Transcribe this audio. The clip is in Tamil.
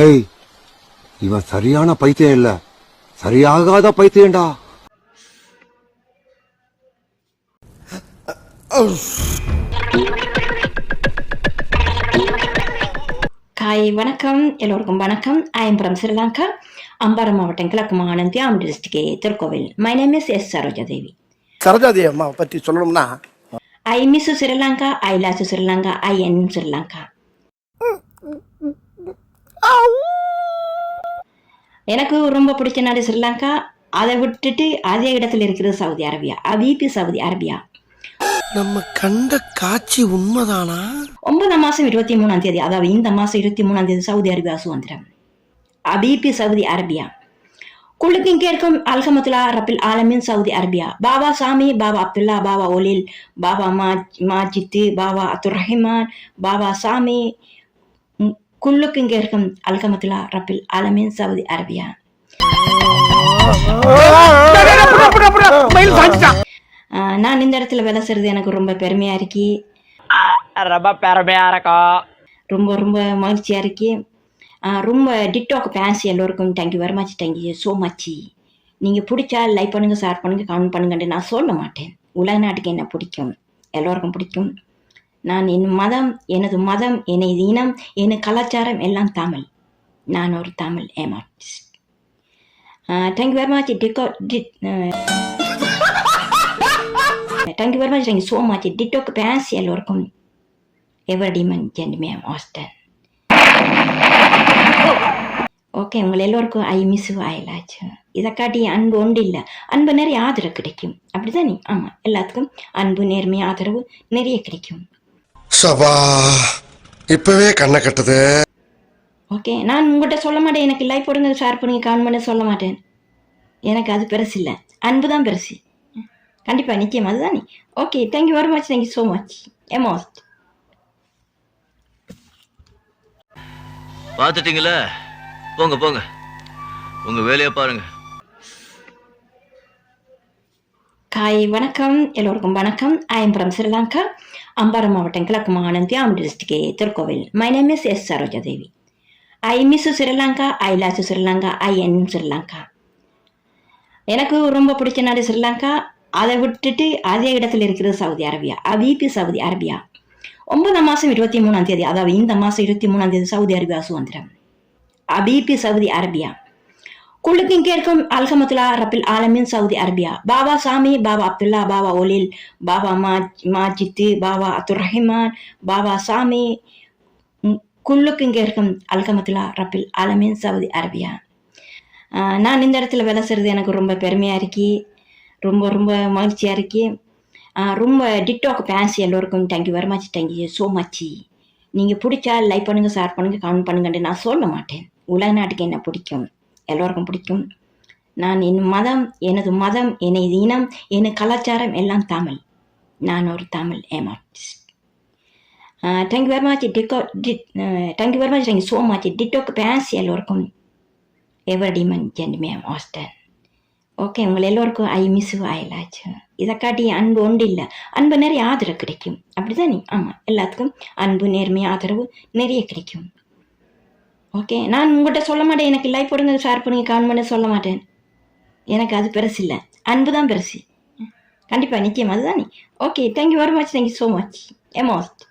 ஏய், இவன் சரியான பைத்தியம் இல்ல, சரியாகாத பைத்தியம்டா. ஹாய் வணக்கம், எல்லோருக்கும் வணக்கம். I am from Sri Lanka, Ampara மாவட்டம், கிழக்கு மாகாணம், தியாம் district, Thirukkovil. My name is S Sarojadevi. Sarojadevi அம்மா பற்றி சொல்லணும்னா, I miss Sri Lanka, I lost Sri Lanka, I in Sri Lanka. எனக்கு ரொம்ப பிடிச்ச நாடு ஸ்ரீலங்கா. அதை விட்டுட்டு அதே இடத்துல இருக்கிறது சவுதி அரேபியா, அபீபி சவுதி அரேபியா. நம்ம கண்ட காட்சி உண்மைதானா? 9 மாசம் 23ஆம் தேதி, அதாவது இந்த மாசம் 23ஆம் தேதி சவுதி அரேபியா சுதந்திரம். அபீபி சவுதி அரேபியா. குழுக்கும் கேட்கும் அல்ஹம்துலில்லா ரப்பில் ஆலமீன் சவுதி அரேபியா. பாபா சாமி, பாபா அப்துல்லா, பாபா ஒலில், பாபா மாஜித்து, பாபா அப்துல் ரஹ்மான், பாபா சாமி. குல்லுக்கும் கேட்கும் அல்ஹம்துலில்லா ரப்பில் ஆலமீன் சவுதி அரேபியா. நான் இந்த இடத்துல வேலை செய்யறது எனக்கு ரொம்ப பெருமையா இருக்கு. ரொம்ப ரொம்ப மகிழ்ச்சியா இருக்கு. ரொம்ப டிக்டாக் ஃபேன்ஸ் எல்லோருக்கும் thank you very much, thank you so much. நீங்கள் பிடிச்சா லைக் பண்ணுங்கள், ஷேர் பண்ணுங்கள், கமெண்ட் பண்ணுங்கன்ட்டு நான் சொல்ல மாட்டேன். உலக நாட்டுக்கு என்ன பிடிக்கும், எல்லோருக்கும் பிடிக்கும். நான் எனது மதம், எனது இனம், எனது கலாச்சாரம் எல்லாம் தமிழ். நான் ஒரு தமிழ் ஏமார்டிஸ்ட். Thank you very much thank you very much, thank you so much TikTok fans எல்லோருக்கும். எவர்டிமன் ஜென்டிமேன் ஆஸ்டன். ஓகே, உங்களை எல்லோருக்கும் ஐ மிஸ் ஐ லாச். இதை காட்டி அன்பு ஒன்று இல்லை, அன்பு நிறைய ஆதரவு கிடைக்கும், அப்படிதானே? ஆமாம், எல்லாத்துக்கும் அன்பு, நேர்மை, ஆதரவு நிறைய கிடைக்கும். இப்பவே கண்ணை கட்டுது. ஓகே, நான் உங்கள்கிட்ட சொல்ல மாட்டேன் எனக்கு லைக் போடுங்க, ஷேர் பண்ணுங்க, கமெண்ட் பண்ண சொல்ல மாட்டேன். எனக்கு அது பெருசு இல்லை, அன்பு தான் பெருசு. கண்டிப்பாக, நிச்சயம் அதுதானே. Okay, thank you very much, thank you so much. எமோஸ்ட் பார்த்துட்டீங்களா? போங்க போங்க, உங்க வேலையை பாருங்க. ஹாய் வணக்கம், எல்லோருக்கும் வணக்கம். I am from Sri Lanka, Ampara மாவட்டம், கிழக்கு மாகாணம், தியாம் district, Thirukkovil. My name is S Sarojadevi. I miss Sri Lanka, I lost Sri Lanka, I in Sri Lanka. எனக்கு ரொம்ப பிடிச்ச நாடு ஸ்ரீலங்கா. அதை விட்டுட்டு அதே இடத்துல இருக்கிறது சவுதி அரேபியா, அபீபி சவுதி அரேபியா. 9 மாசம் 23ஆம் தேதி, அதாவது இந்த மாசம் 23ஆம் தேதி சவுதி அரேபியா சுதந்திரம். அபீபி சவுதி அரேபியா. குழுக்கும் கேட்கும் அல்ஹம்துலில்லா ரப்பில் ஆலமீன் சவுதி அரேபியா. பாபா சாமி, பாபா அப்துல்லா, பாபா ஒலில், பாபா மாஜித்து, பாபா அப்துல் ரஹ்மான், பாபா சாமி. குல்லுக்கும் கேட்கும் அல்ஹம்துலில்லா ரப்பில் ஆலமீன் சவுதி அரேபியா. நான் இந்த இடத்துல வேலை செய்யறது எனக்கு ரொம்ப பெருமையா இருக்கு. ரொம்ப ரொம்ப மகிழ்ச்சியா இருக்கு. ரொம்ப டிக்டாக் ஃபேன்ஸ் எல்லோருக்கும் thank you very much, thank you so much. நீங்கள் பிடிச்சா லைக் பண்ணுங்கள், ஷேர் பண்ணுங்கள், கமெண்ட் பண்ணுங்கன்ட்டு நான் சொல்ல மாட்டேன். உலக நாட்டுக்கு என்ன பிடிக்கும், எல்லோருக்கும் பிடிக்கும். நான் எனது மதம், எனது இனம், எனது கலாச்சாரம் எல்லாம் தமிழ். நான் ஒரு தமிழ் ஏமார்டிஸ்ட். Thank you very much thank you very much, thank you so much TikTok fans எல்லோருக்கும். எவர்டிமன் ஜென்டிமேன் ஆஸ்டன். ஓகே, உங்களை எல்லோருக்கும் ஐ மிஸ் ஐ லாச். இதை காட்டி அன்பு ஒன்று இல்லை, அன்பு நிறைய ஆதரவு கிடைக்கும், அப்படிதானே? ஆமாம், எல்லாத்துக்கும் அன்பு, நேர்மை, ஆதரவு நிறைய கிடைக்கும். ஓகே, நான் உங்கள்கிட்ட சொல்ல மாட்டேன் எனக்கு லைக் போடுங்க, ஷேர் பண்ணுங்க, கமெண்ட் பண்ண சொல்ல மாட்டேன். எனக்கு அது பெருசு இல்லை, அன்பு தான் பெருசு. கண்டிப்பாக, நிச்சயம் அதுதானே. Okay, thank you very much, thank you so much. எமோஸ்ட்